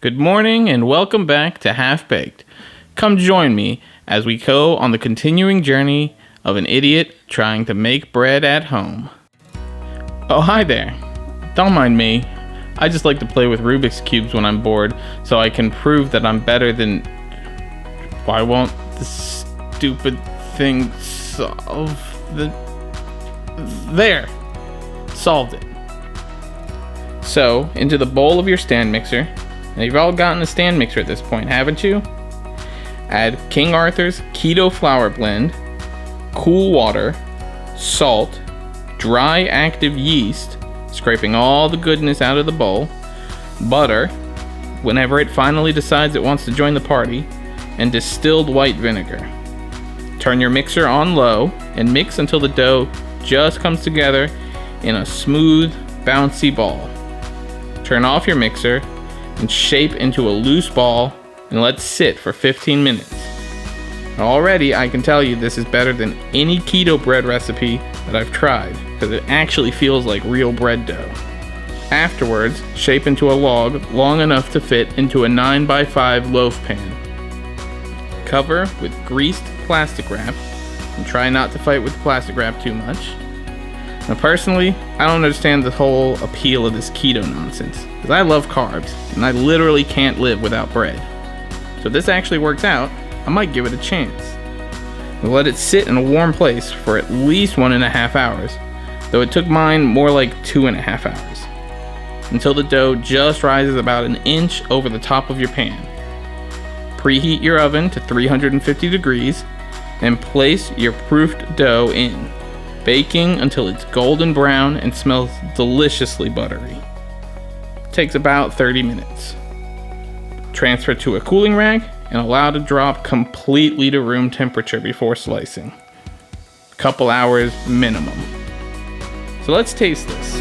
Good morning and welcome back to Half Baked. Come join me as we go on the continuing journey of an idiot trying to make bread at home. Oh, hi there. Don't mind me. I just like to play with Rubik's cubes when I'm bored, so I can prove that I'm better than... Why won't this stupid thing solve the... There! Solved it. So, into the bowl of your stand mixer. Now, you've all gotten a stand mixer at this point, haven't you? Add King Arthur's Keto Flour Blend, cool water, salt, dry active yeast, scraping all the goodness out of the bowl, butter, whenever it finally decides it wants to join the party, and distilled white vinegar. Turn your mixer on low and mix until the dough just comes together in a smooth, bouncy ball. Turn off your mixer and shape into a loose ball and let sit for 15 minutes. Already, I can tell you this is better than any keto bread recipe that I've tried because it actually feels like real bread dough. Afterwards, shape into a log long enough to fit into a 9x5 loaf pan. Cover with greased plastic wrap and try not to fight with the plastic wrap too much. Now personally, I don't understand the whole appeal of this keto nonsense, because I love carbs, and I literally can't live without bread. So if this actually works out, I might give it a chance. We'll let it sit in a warm place for at least 1.5 hours, though it took mine more like 2.5 hours, until the dough just rises about an inch over the top of your pan. Preheat your oven to 350 degrees, and place your proofed dough in, baking until it's golden brown and smells deliciously buttery. Takes about 30 minutes. Transfer to a cooling rack and allow to drop completely to room temperature before slicing. A couple hours minimum. So let's taste this.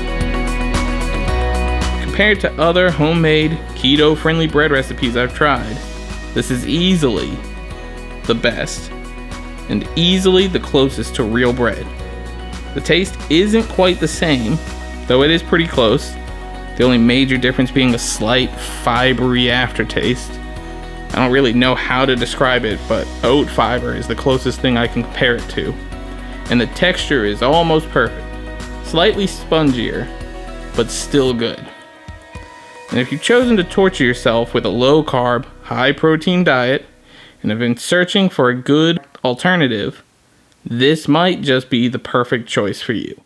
Compared to other homemade keto-friendly bread recipes I've tried, this is easily the best and easily the closest to real bread. The taste isn't quite the same, though it is pretty close. The only major difference being a slight fibery aftertaste. I don't really know how to describe it, but oat fiber is the closest thing I can compare it to. And the texture is almost perfect. Slightly spongier, but still good. And if you've chosen to torture yourself with a low carb, high protein diet, and have been searching for a good alternative, this might just be the perfect choice for you.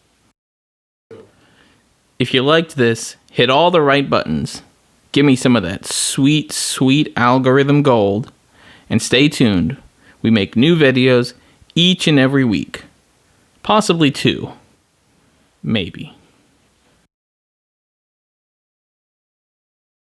If you liked this, hit all the right buttons. Give me some of that sweet, sweet algorithm gold. And stay tuned. We make new videos each and every week. Possibly 2. Maybe.